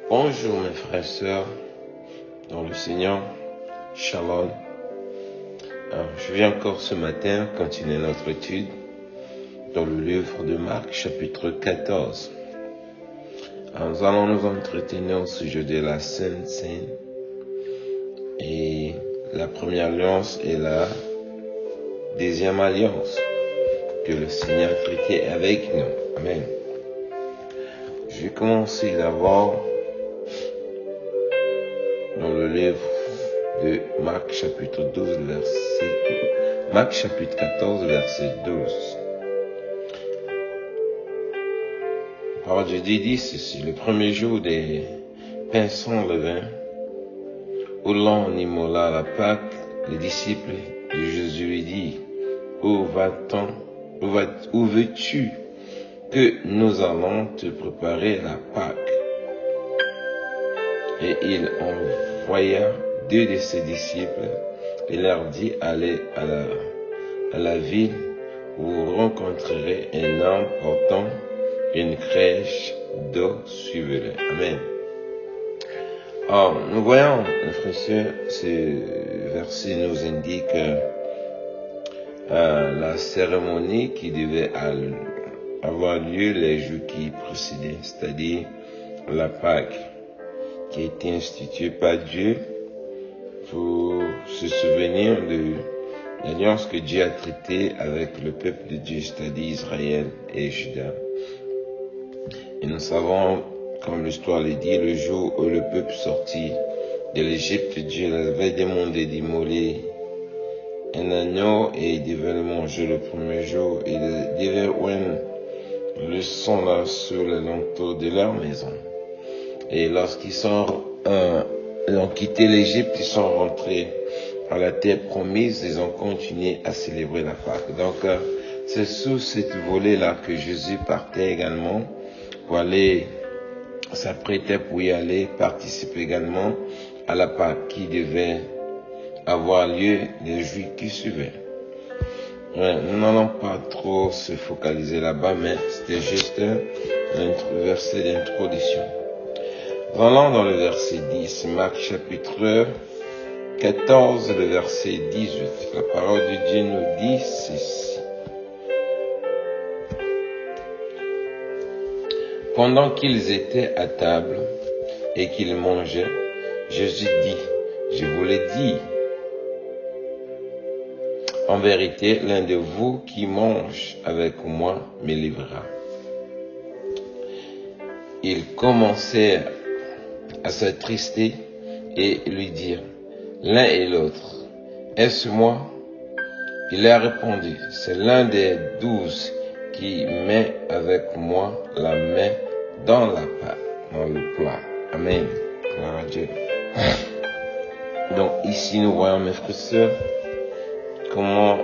Bonjour mes frères et sœurs dans le Seigneur, Shalom. Je viens encore ce matin continuer notre étude dans le livre de Marc, chapitre 14. Nous allons nous entretenir au sujet de la Sainte Seine. Et la première alliance et la deuxième alliance que le Seigneur traitait avec nous. Amen. Je vais commencer d'abord dans le livre de Marc chapitre 14 verset 12. La parole de Dieu dit ceci: le premier jour des pains sans levain, où l'on immola la Pâque, les disciples de Jésus lui dirent: où veux-tu que nous allons te préparer la Pâque? Et il envoya deux de ses disciples et leur dit: allez à la ville où vous rencontrerez un homme portant une crèche d'eau, suivez-le. Amen. Nous voyons, mes frères et sœurs, ce verset nous indique la cérémonie qui devait avoir lieu les jours qui précédaient, c'est-à-dire la Pâque, qui a été instituée par Dieu pour se souvenir de l'alliance que Dieu a traitée avec le peuple de Dieu, c'est-à-dire Israël et Juda. Et nous savons, comme l'histoire le dit, le jour où le peuple sortit de l'Égypte, Dieu avait demandé d'immoler un agneau et il devait le manger le premier jour. Il devait oindre le sang là sur les linteaux de leur maison. Et lorsqu'ils ont quitté l'Égypte, ils sont rentrés à la terre promise, ils ont continué à célébrer la Pâque. Donc, c'est sous cette volée-là que Jésus partait également pour aller s'apprêter pour y aller participer également à la Pâque qui devait avoir lieu les jours qui suivaient. Nous n'allons pas trop se focaliser là-bas, mais c'était juste un verset d'introduction. Allons dans le verset 10, Marc chapitre 14, le verset 18. La parole de Dieu nous dit ceci: pendant qu'ils étaient à table et qu'ils mangeaient, Jésus dit: je vous l'ai dit, en vérité, l'un de vous qui mange avec moi me livrera. Ils commencèrent à s'attrister et lui dire l'un et l'autre: est-ce moi? Il a répondu: c'est l'un des 12 qui met avec moi la main dans le plat. Amen. Gloire à Dieu. Donc ici nous voyons, mes frères et sœurs, comment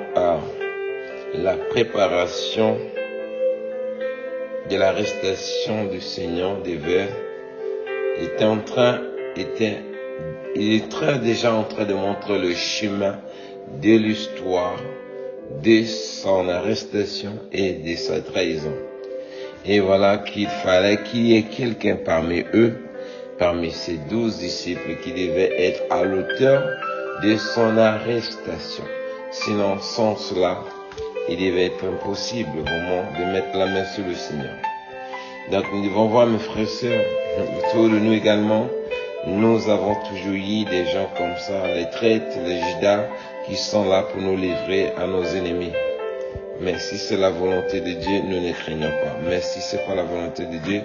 la préparation de l'arrestation du Seigneur il est déjà en train de montrer le chemin de l'histoire de son arrestation et de sa trahison. Et voilà qu'il fallait qu'il y ait quelqu'un parmi eux, parmi ces 12 disciples, qui devait être à l'auteur de son arrestation. Sinon, sans cela, il devait être impossible vraiment de mettre la main sur le Seigneur. Donc nous devons voir, mes frères et sœurs, autour de nous également, nous avons toujours eu des gens comme ça, les traîtres, les Judas, qui sont là pour nous livrer à nos ennemis. Mais si c'est la volonté de Dieu, nous ne craignons pas. Mais si c'est pas la volonté de Dieu,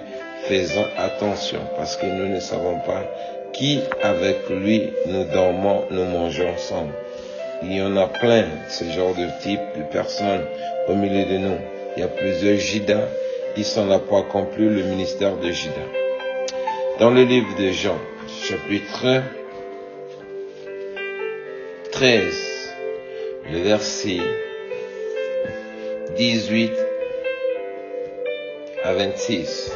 faisons attention, parce que nous ne savons pas qui avec lui nous dormons, nous mangeons ensemble. Il y en a plein, ce genre de type de personnes au milieu de nous. Il y a plusieurs Judas, ils sont là pour accomplir le ministère de Judas. Dans le livre de Jean, chapitre 13, le verset 18 à 26.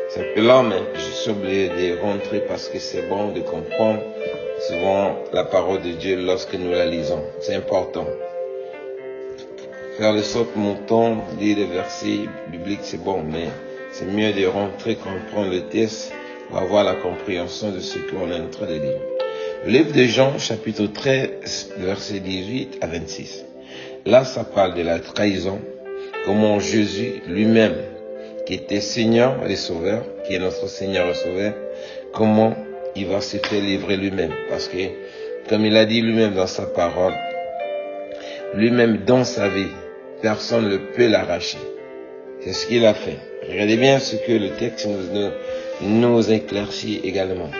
C'est un peu là, mais je suis obligé de rentrer parce que c'est bon de comprendre souvent la parole de Dieu lorsque nous la lisons. C'est important. Faire le saut montant, lire les versets bibliques, c'est bon, mais c'est mieux de rentrer, comprendre le texte pour avoir la compréhension de ce qu'on est en train de lire. Le livre de Jean, chapitre 13, versets 18 à 26. Là, ça parle de la trahison, comment Jésus lui-même, qui était Seigneur et Sauveur, qui est notre Seigneur et Sauveur, comment il va se faire livrer lui-même. Parce que, comme il a dit lui-même dans sa parole, lui-même dans sa vie, personne ne peut l'arracher. C'est ce qu'il a fait. Regardez bien ce que le texte nous éclaircit également.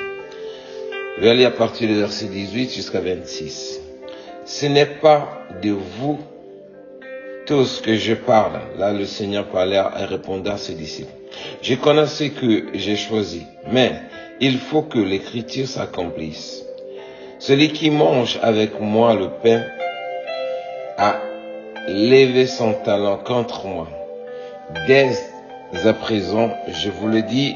Je vais aller à partir du verset 18 jusqu'à 26. Ce n'est pas de vous tous que je parle. Là, le Seigneur parlait et répondait à ses disciples. Je connais ce que j'ai choisi, mais il faut que l'Écriture s'accomplisse. Celui qui mange avec moi le pain a levé son talon contre moi. Dès à présent, je vous le dis,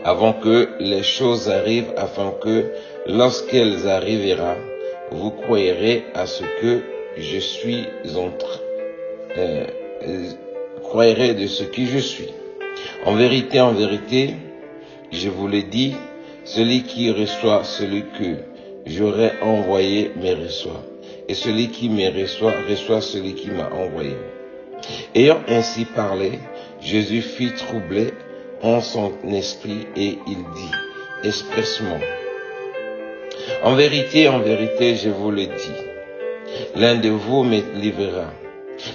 avant que les choses arrivent, afin que, lorsqu'elles arriveront, vous croirez à ce que je suis croirez de ce que je suis. En vérité, je vous le dis, celui qui reçoit celui que j'aurais envoyé me reçoit. Et celui qui me reçoit, reçoit celui qui m'a envoyé. Ayant ainsi parlé, Jésus fut troublé en son esprit et il dit expressement, en vérité, je vous le dis, l'un de vous me livrera.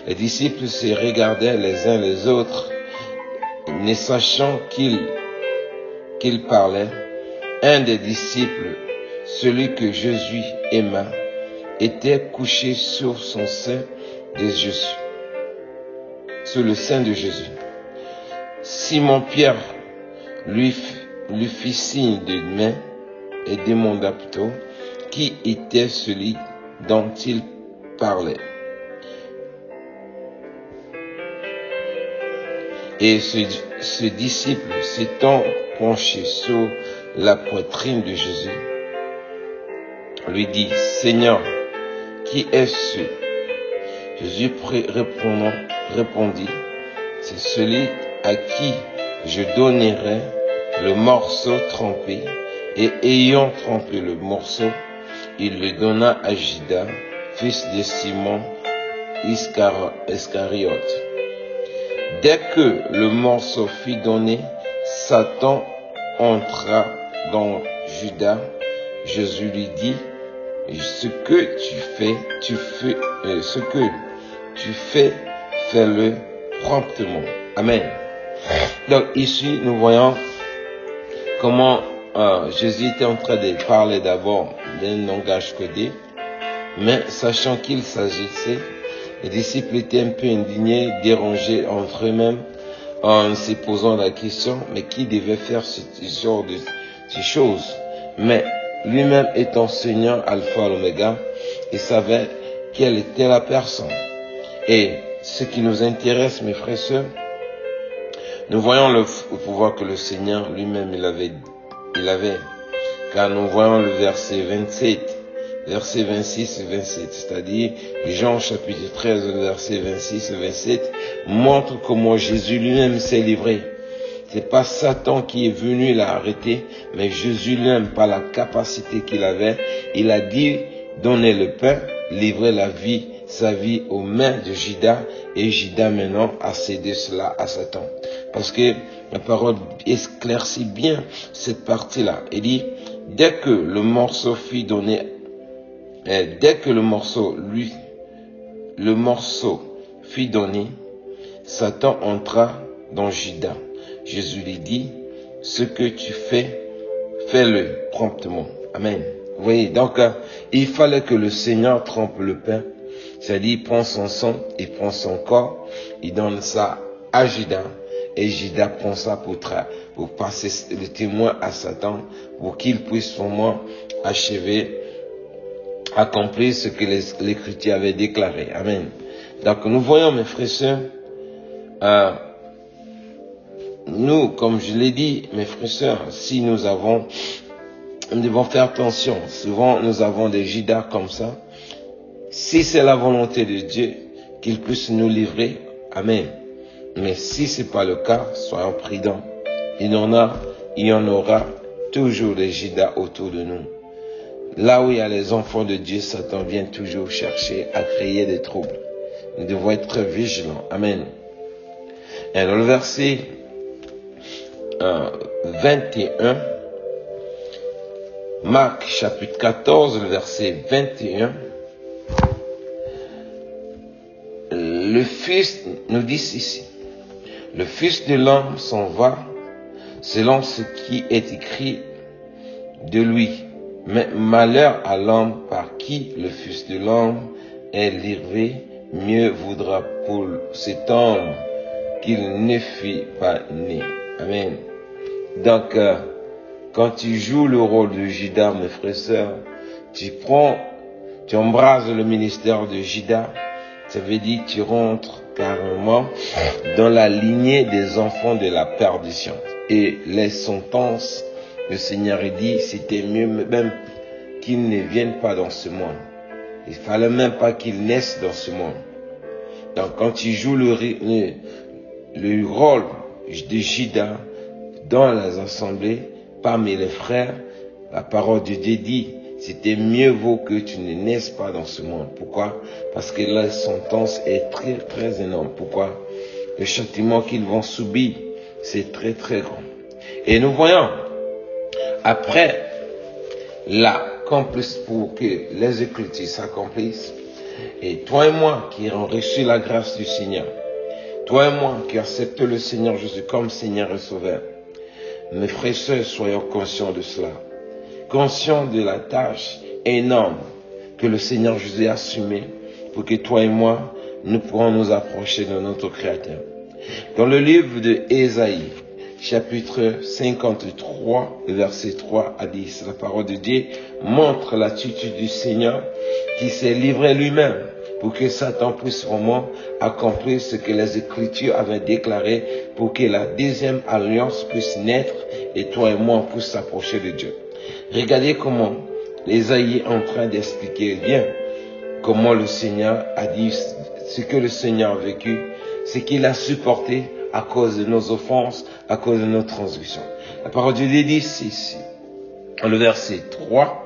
Les disciples se regardaient les uns les autres, ne sachant qu'il parlait. Un des disciples, celui que Jésus aima, était couché sur son sein de Jésus, sur le sein de Jésus. Simon-Pierre lui fit signe de main et demanda plutôt qui était celui dont il parlait. Et ce disciple s'étant penché sur la poitrine de Jésus, lui dit, Seigneur, qui est-ce? Jésus répondit, c'est celui à qui je donnerai le morceau trempé. Et ayant trempé le morceau, il le donna à Judas, fils de Simon Iscariote. Dès que le morceau fut donné, Satan entra dans Judas. Jésus lui dit, ce que tu fais, fais-le promptement. Amen. Donc ici, nous voyons comment Jésus était en train de parler d'abord d'un langage codé, mais sachant qu'il s'agissait, les disciples étaient un peu indignés, dérangés entre eux-mêmes, en se posant la question, mais qui devait faire ce genre de ces choses? Mais lui-même étant Seigneur Alpha l'Oméga, il savait quelle était la personne. Et ce qui nous intéresse, mes frères et sœurs, nous voyons le pouvoir que le Seigneur lui-même il avait, car nous voyons le verset 27, verset 26 et 27, c'est-à-dire Jean chapitre 13, verset 26 et 27, montre comment Jésus lui-même s'est livré. C'est pas Satan qui est venu l'arrêter, mais Jésus lui-même, par la capacité qu'il avait, il a dit, donner le pain, livrer sa vie aux mains de Judas, et Judas maintenant a cédé cela à Satan. Parce que la parole éclaircit bien cette partie-là. Il dit, dès que le morceau fut donné, fut donné, Satan entra dans Judas. Jésus lui dit, ce que tu fais, fais-le promptement. Amen. Vous voyez, donc il fallait que le Seigneur trempe le pain, c'est-à-dire il prend son sang, il prend son corps, il donne ça à Judas, et Judas prend ça pour passer le témoin à Satan, pour qu'il puisse au moins accomplir ce que l'Écriture avait déclaré. Amen. Donc nous voyons, mes frères et sœurs, nous, comme je l'ai dit, mes frères et sœurs, si nous devons faire attention. Souvent, nous avons des Judas comme ça. Si c'est la volonté de Dieu, qu'il puisse nous livrer, amen. Mais si c'est pas le cas, soyons prudents. Il y en a il y en aura toujours des Judas autour de nous. Là où il y a les enfants de Dieu, Satan vient toujours chercher à créer des troubles. Nous devons être vigilants. Amen. Et dans le verset 21, Marc chapitre 14, le verset 21, le Fils nous dit ici, le Fils de l'homme s'en va selon ce qui est écrit de lui. Mais malheur à l'homme par qui le Fils de l'homme est livré, mieux vaudra pour cet homme qu'il ne fût pas né. Amen. Donc, quand tu joues le rôle de Judas, mes frères et sœurs, tu embrases le ministère de Judas, ça veut dire que tu rentres carrément dans la lignée des enfants de la perdition. Et les sentences, le Seigneur dit, c'était mieux même qu'ils ne viennent pas dans ce monde. Il fallait même pas qu'ils naissent dans ce monde. Donc quand tu joues le rôle de Judas dans les assemblées, parmi les frères, la parole de Dieu dit, c'était mieux vaut que tu ne naisses pas dans ce monde. Pourquoi? Parce que la sentence est très très énorme. Pourquoi? Le châtiment qu'ils vont subir, c'est très très grand. Et nous voyons, après l'accomplissement, pour que les Écritures s'accomplissent, et toi et moi qui avons reçu la grâce du Seigneur, toi et moi qui acceptons le Seigneur Jésus comme Seigneur et Sauveur, mes frères et sœurs, soyons conscients de cela. Conscients de la tâche énorme que le Seigneur Jésus a assumée pour que toi et moi, nous pourrons nous approcher de notre Créateur. Dans le livre de Ésaïe, chapitre 53, verset 3 à 10, la parole de Dieu montre l'attitude du Seigneur qui s'est livré lui-même pour que Satan puisse vraiment accomplir ce que les Écritures avaient déclaré pour que la deuxième alliance puisse naître et toi et moi puissions s'approcher de Dieu. Regardez comment Ésaïe est en train d'expliquer bien comment le Seigneur a dit ce que le Seigneur a vécu, ce qu'il a supporté à cause de nos offenses, à cause de nos transgressions. La parole de Dieu dit ici, dans le verset 3,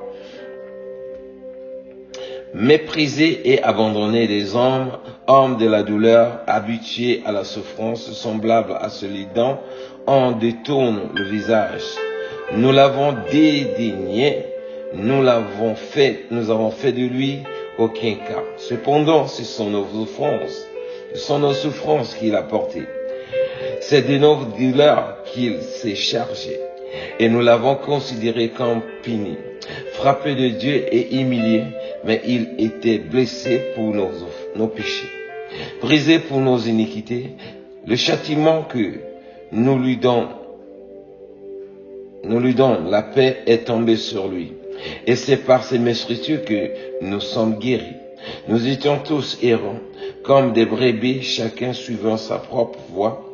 méprisés et abandonnés des hommes de la douleur, habitués à la souffrance, semblables à celui dont on détourne le visage. Nous l'avons dédaigné, nous avons fait de lui aucun cas. Cependant, ce sont nos souffrances qu'il a portées. C'est de nos douleurs qu'il s'est chargé. Et nous l'avons considéré comme puni, frappé de Dieu et humilié, mais il était blessé pour nos péchés, brisé pour nos iniquités. Le châtiment que nous lui donnons, la paix est tombée sur lui. Et c'est par ses meurtrissures que nous sommes guéris. Nous étions tous errants, comme des brebis, chacun suivant sa propre voie.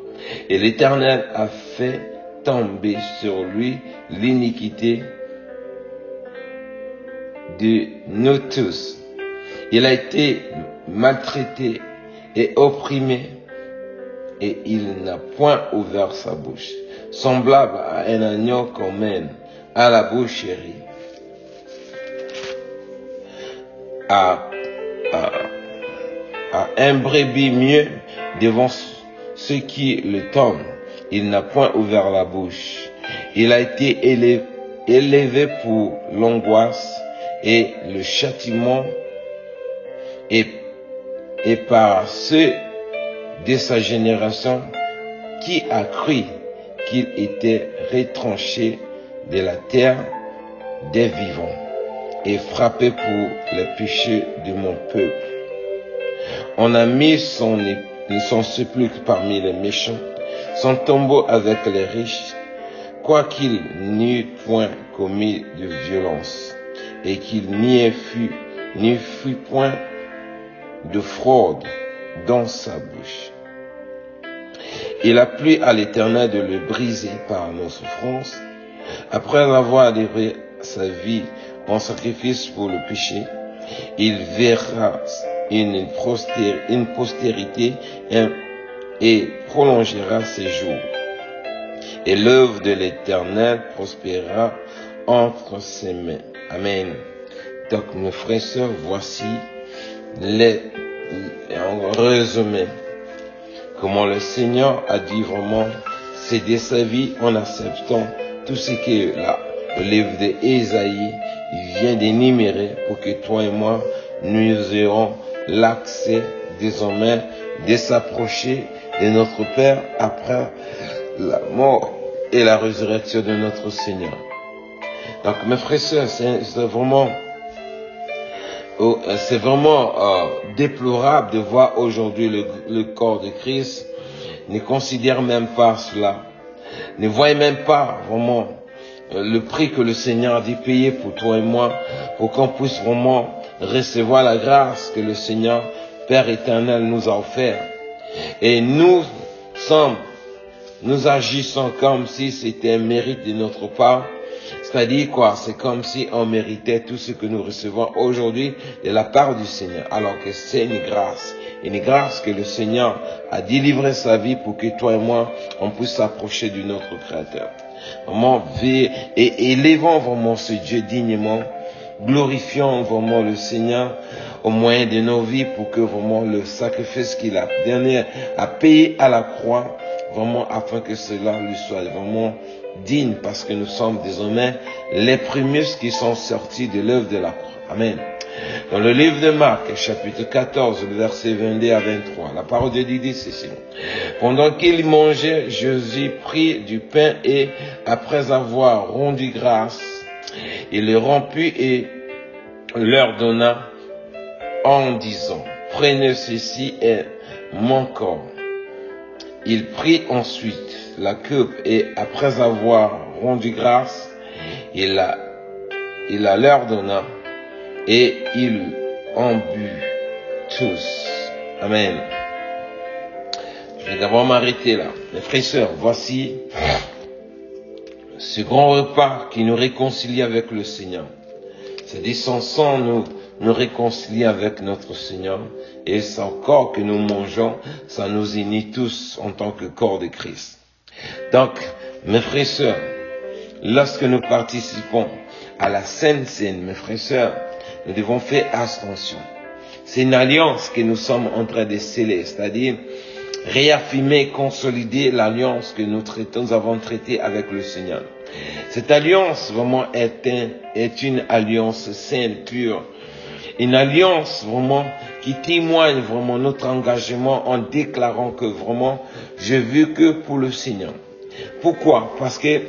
Et l'Éternel a fait tomber sur lui l'iniquité de nous tous. Il a été maltraité et opprimé, et il n'a point ouvert sa bouche. Semblable à un agneau qu'on mène à la boucherie, à un brebis mieux devant ceux qui le tendent. Il n'a point ouvert la bouche. Il a été élevé pour l'angoisse et le châtiment, et par ceux de sa génération qui a cru qu'il était retranché de la terre des vivants et frappé pour les péchés de mon peuple. On a mis son sépulcre parmi les méchants, son tombeau avec les riches, quoiqu'il n'eût point commis de violence, et qu'il n'y fût point de fraude dans sa bouche. Il a plu à l'Éternel de le briser par nos souffrances. Après avoir livré sa vie en sacrifice pour le péché, il verra une postérité et prolongera ses jours. et l'œuvre de l'Éternel prospérera entre ses mains. Amen. Donc, mes frères et sœurs, voici en résumé comment le Seigneur a dit vraiment céder sa vie en acceptant tout ce que le livre d'Ésaïe vient d'énumérer pour que toi et moi, nous ayons l'accès désormais de s'approcher de notre Père après la mort et la résurrection de notre Seigneur. Donc, mes frères et sœurs, c'est vraiment déplorable de voir aujourd'hui le corps de Christ ne considère même pas cela, ne voit même pas vraiment le prix que le Seigneur a dû payer pour toi et moi, pour qu'on puisse vraiment recevoir la grâce que le Seigneur Père éternel nous a offert. Et nous agissons comme si c'était un mérite de notre part. C'est-à-dire quoi? C'est comme si on méritait tout ce que nous recevons aujourd'hui de la part du Seigneur. Alors que c'est une grâce que le Seigneur a délivré sa vie pour que toi et moi, on puisse s'approcher de notre Créateur. Vraiment, et élevons vraiment ce Dieu dignement, glorifions vraiment le Seigneur au moyen de nos vies pour que vraiment le sacrifice qu'il a donné à payer à la croix, vraiment afin que cela lui soit vraiment digne, parce que nous sommes désormais les prémices qui sont sortis de l'œuvre de la croix. Amen. Dans le livre de Marc, chapitre 14, verset 22 à 23, la parole de Dieu dit ceci. Pendant qu'il mangeait, Jésus prit du pain et, après avoir rendu grâce, il le rompit et leur donna en disant, prenez ceci est mon corps. Il prit ensuite la coupe et après avoir rendu grâce, il la leur donna et ils en but tous. Amen. Je vais d'abord m'arrêter là. Mes frères et sœurs, voici ce grand repas qui nous réconcilie avec le Seigneur. C'est-à-dire son sang nous réconcilie avec notre Seigneur. Et son corps que nous mangeons, ça nous unit tous en tant que corps de Christ. Donc, mes frères et sœurs, lorsque nous participons à la Sainte Seine, mes frères et sœurs, nous devons faire attention. C'est une alliance que nous sommes en train de sceller, c'est-à-dire réaffirmer, consolider l'alliance que nous avons traitée avec le Seigneur. Cette alliance vraiment est une alliance sainte, pure. Une alliance vraiment qui témoigne vraiment notre engagement en déclarant que vraiment je vis que pour le Seigneur. Pourquoi? Parce que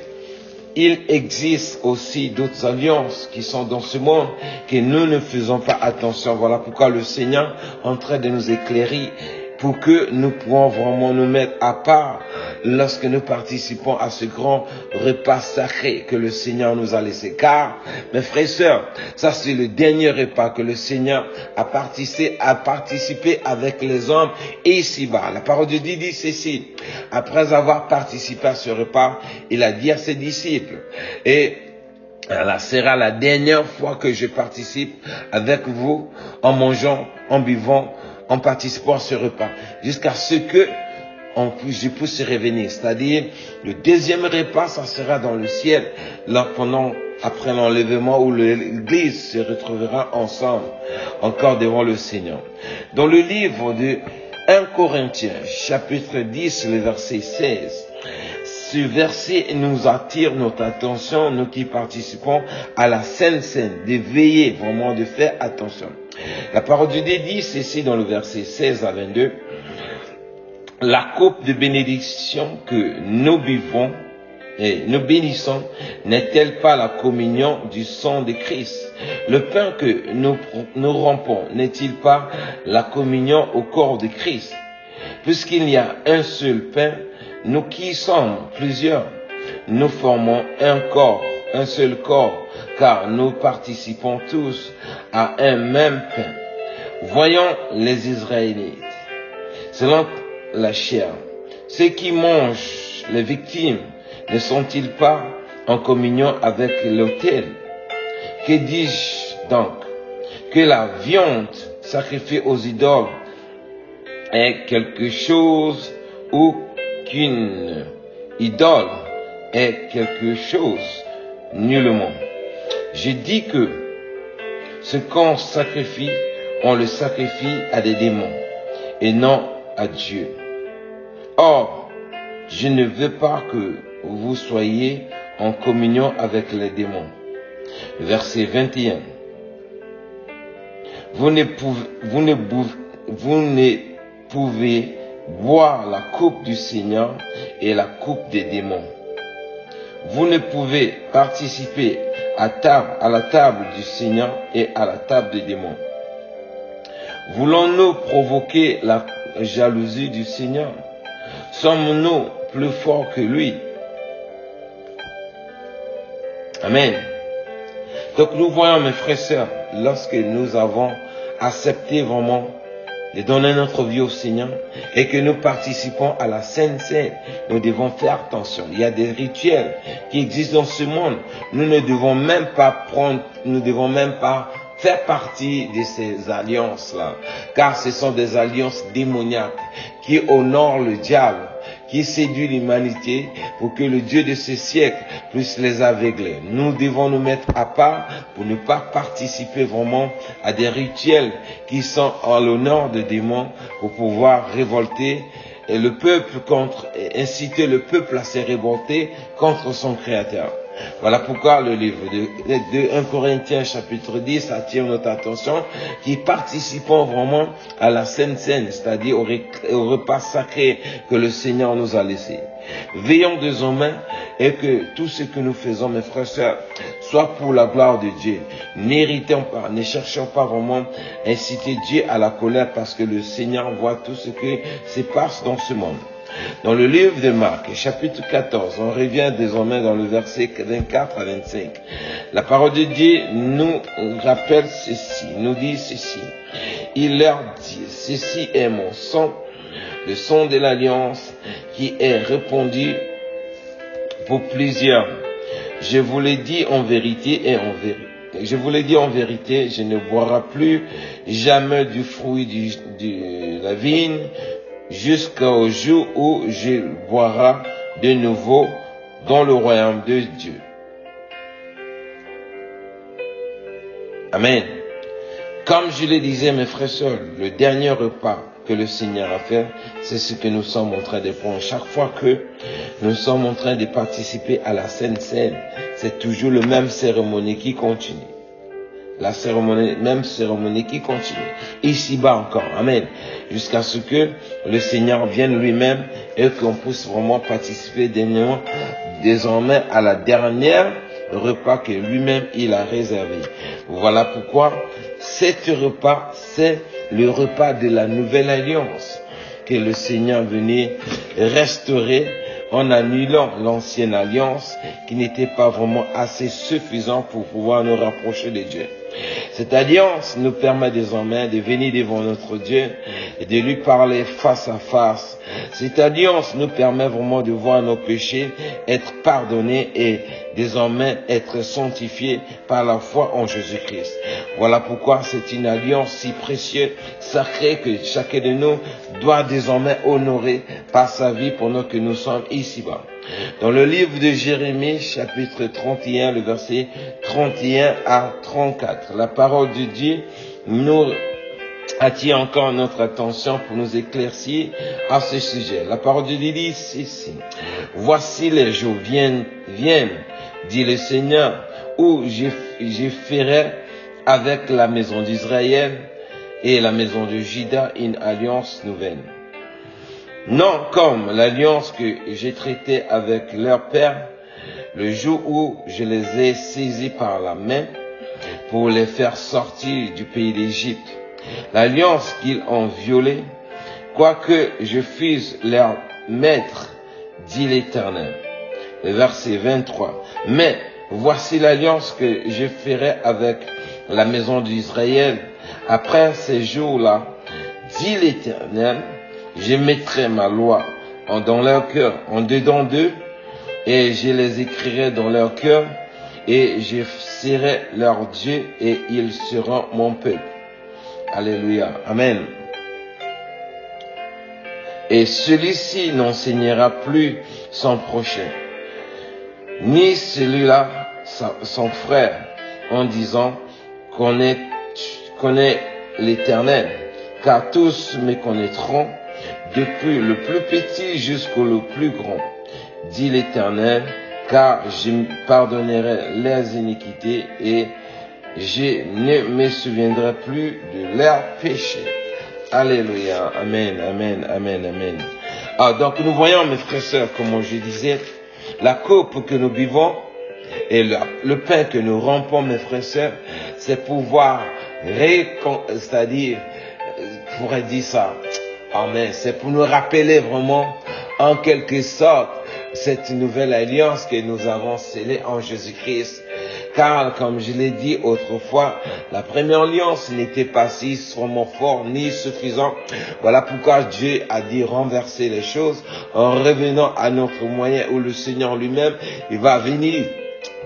il existe aussi d'autres alliances qui sont dans ce monde que nous ne faisons pas attention. Voilà pourquoi le Seigneur est en train de nous éclairer pour que nous puissions vraiment nous mettre à part lorsque nous participons à ce grand repas sacré que le Seigneur nous a laissé. Car, mes frères et sœurs, ça c'est le dernier repas que le Seigneur a participé avec les hommes et ici-bas. La parole de Dieu dit ceci. Après avoir participé à ce repas, il a dit à ses disciples, et là sera la dernière fois que je participe avec vous en mangeant, en buvant, en participant à ce repas, jusqu'à ce que je puisse revenir. C'est-à-dire, le deuxième repas, ça sera dans le ciel, là, après l'enlèvement, où l'Église se retrouvera ensemble, encore devant le Seigneur. Dans le livre de 1 Corinthiens, chapitre 10, le verset 16, ce verset nous attire notre attention, nous qui participons à la Sainte Seine, de veiller, vraiment de faire attention. La parole de Dieu dit ceci dans le verset 16 à 22. La coupe de bénédiction que nous buvons et nous bénissons n'est-elle pas la communion du sang de Christ? Le pain que nous rompons n'est-il pas la communion au corps de Christ? Puisqu'il y a un seul pain, nous qui sommes plusieurs, nous formons un corps, un seul corps, car nous participons tous à un même pain. Voyons les Israélites, selon la chair, ceux qui mangent les victimes ne sont-ils pas en communion avec l'autel? Que dis-je donc? Que la viande sacrifiée aux idoles est quelque chose ou qu'une idole est quelque chose, nullement. Je dis que ce qu'on sacrifie, on le sacrifie à des démons et non à Dieu. Or, je ne veux pas que vous soyez en communion avec les démons. Verset 21. Vous ne pouvez boire la coupe du Seigneur et la coupe des démons. Vous ne pouvez participer à la table du Seigneur et à la table des démons. Voulons-nous provoquer la jalousie du Seigneur? Sommes-nous plus forts que lui? Amen. Donc nous voyons, mes frères et sœurs, lorsque nous avons accepté vraiment de donner notre vie au Seigneur et que nous participons à la Sainte Seine, nous devons faire attention. Il y a des rituels qui existent dans ce monde. Nous ne devons même pas faire partie de ces alliances-là, car ce sont des alliances démoniaques qui honorent le diable, qui séduit l'humanité pour que le Dieu de ce siècle puisse les aveugler. Nous devons nous mettre à part pour ne pas participer vraiment à des rituels qui sont en l'honneur de démons pour pouvoir révolter le peuple inciter le peuple à se révolter contre son Créateur. Voilà pourquoi le livre de 1 Corinthiens chapitre 10 attire notre attention, qui participons vraiment à la Sainte Seine, c'est-à-dire au repas sacré que le Seigneur nous a laissé. Veillons désormais et que tout ce que nous faisons, mes frères et sœurs, soit pour la gloire de Dieu. N'héritons pas, ne cherchons pas vraiment à inciter Dieu à la colère, parce que le Seigneur voit tout ce qui se passe dans ce monde. Dans le livre de Marc, chapitre 14, on revient désormais dans le verset 24 à 25. La parole de Dieu nous rappelle ceci, nous dit ceci. Il leur dit, ceci est mon sang, le sang de l'alliance qui est répandu pour plusieurs. Je vous l'ai dit en vérité et en vérité. Je vous l'ai dit en vérité, je ne boirai plus jamais du fruit de la vigne, jusqu'au jour où je boirai de nouveau dans le royaume de Dieu. Amen. Comme je le disais, mes frères et sœurs, le dernier repas que le Seigneur a fait, c'est ce que nous sommes en train de prendre. Chaque fois que nous sommes en train de participer à la Sainte Seine, c'est toujours la même cérémonie qui continue. Même cérémonie qui continue. Ici-bas encore. Amen. Jusqu'à ce que le Seigneur vienne lui-même et qu'on puisse vraiment participer désormais à la dernière repas que lui-même il a réservé. Voilà pourquoi cet repas, c'est le repas de la nouvelle alliance que le Seigneur venait restaurer en annulant l'ancienne alliance qui n'était pas vraiment assez suffisante pour pouvoir nous rapprocher de Dieu. Cette alliance nous permet désormais de venir devant notre Dieu et de lui parler face à face. Cette alliance nous permet vraiment de voir nos péchés être pardonnés et désormais être sanctifiés par la foi en Jésus-Christ. Voilà pourquoi c'est une alliance si précieuse, sacrée, que chacun de nous doit désormais honorer par sa vie pendant que nous sommes ici-bas. Dans le livre de Jérémie, chapitre 31, le verset 31 à 34, la parole de Dieu nous attire encore notre attention pour nous éclaircir à ce sujet. La parole de Dieu dit ceci: voici les jours viennent, dit le Seigneur, où je ferai avec la maison d'Israël et la maison de Juda une alliance nouvelle. Non comme l'alliance que j'ai traitée avec leur père, le jour où je les ai saisis par la main pour les faire sortir du pays d'Égypte. L'alliance qu'ils ont violée, quoique je fusse leur maître, dit l'Éternel. Le verset 23. Mais voici l'alliance que je ferai avec la maison d'Israël après ces jours-là, dit l'Éternel. Je mettrai ma loi dans leur cœur, en dedans d'eux, et je les écrirai dans leur cœur, et je serai leur Dieu, et ils seront mon peuple. Alléluia. Amen. Et celui-ci n'enseignera plus son prochain, ni celui-là, son frère, en disant, connais l'Éternel, car tous me connaîtront, depuis le plus petit jusqu'au plus grand, dit l'Éternel, car je pardonnerai leurs iniquités et je ne me souviendrai plus de leurs péchés. Alléluia, amen, amen, amen, amen. Ah, donc nous voyons, mes frères et sœurs, comme je disais, la coupe que nous buvons et le pain que nous rompons, mes frères et sœurs, c'est pouvoir c'est-à-dire, je pourrais dire ça, amen, c'est pour nous rappeler vraiment, en quelque sorte, cette nouvelle alliance que nous avons scellée en Jésus-Christ. Car, comme je l'ai dit autrefois, la première alliance n'était pas si vraiment fort ni suffisant. Voilà pourquoi Dieu a dit renverser les choses en revenant à notre moyen où le Seigneur lui-même, il va venir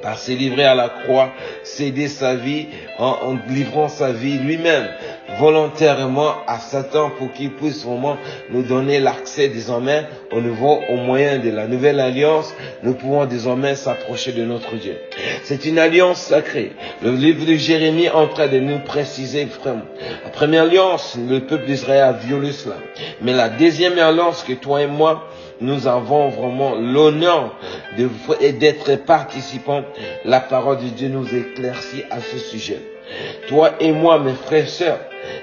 par se livrer à la croix, céder sa vie en livrant sa vie lui-même volontairement à Satan pour qu'il puisse vraiment nous donner l'accès désormais au moyen de la nouvelle alliance. Nous pouvons désormais s'approcher de notre Dieu. C'est une alliance sacrée. Le livre de Jérémie est en train de nous préciser vraiment. La première alliance, le peuple d'Israël a violé cela. Mais la deuxième alliance que toi et moi, nous avons vraiment l'honneur d'être participants. La parole de Dieu nous éclaircit à ce sujet. Toi et moi, mes frères et sœurs,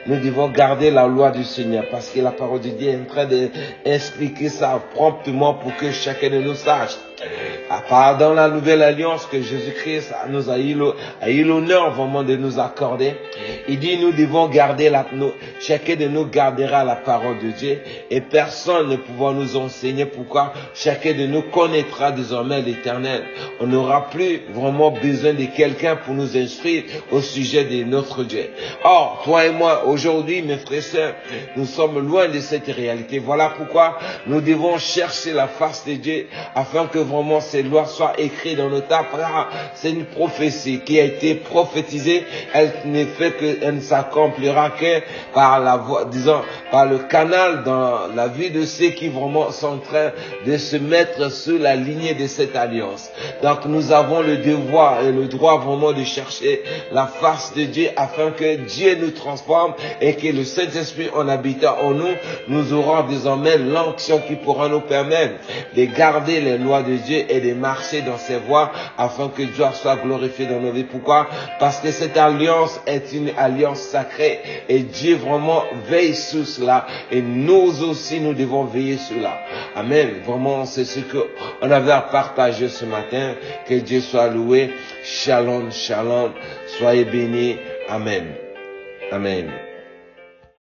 nous devons garder la loi du Seigneur parce que la parole de Dieu est en train d'expliquer ça promptement pour que chacun de nous sache. À part dans la nouvelle alliance que Jésus-Christ nous a eu l'honneur vraiment de nous accorder, il dit nous devons garder chacun de nous gardera la parole de Dieu et personne ne pourra nous enseigner pourquoi chacun de nous connaîtra désormais l'Éternel. On n'aura plus vraiment besoin de quelqu'un pour nous instruire au sujet de notre Dieu. Or, toi et moi, aujourd'hui, mes frères et sœurs, nous sommes loin de cette réalité. Voilà pourquoi nous devons chercher la face de Dieu afin que vraiment ces lois soient écrites dans nos tables. C'est une prophétie qui a été prophétisée. Elle ne fait que, elle ne s'accomplira que par la voie, disons, par le canal dans la vie de ceux qui vraiment sont en train de se mettre sur la lignée de cette alliance. Donc nous avons le devoir et le droit vraiment de chercher la face de Dieu afin que Dieu nous transforme et que le Saint-Esprit en habitant en nous, nous aurons désormais l'onction qui pourra nous permettre de garder les lois de Dieu et de marcher dans ses voies afin que Dieu soit glorifié dans nos vies. Pourquoi? Parce que cette alliance est une alliance sacrée et Dieu vraiment veille sur cela et nous aussi nous devons veiller sur cela. Amen. Vraiment c'est ce qu'on avait à partager ce matin. Que Dieu soit loué. Shalom, shalom. Soyez bénis. Amen. Amen.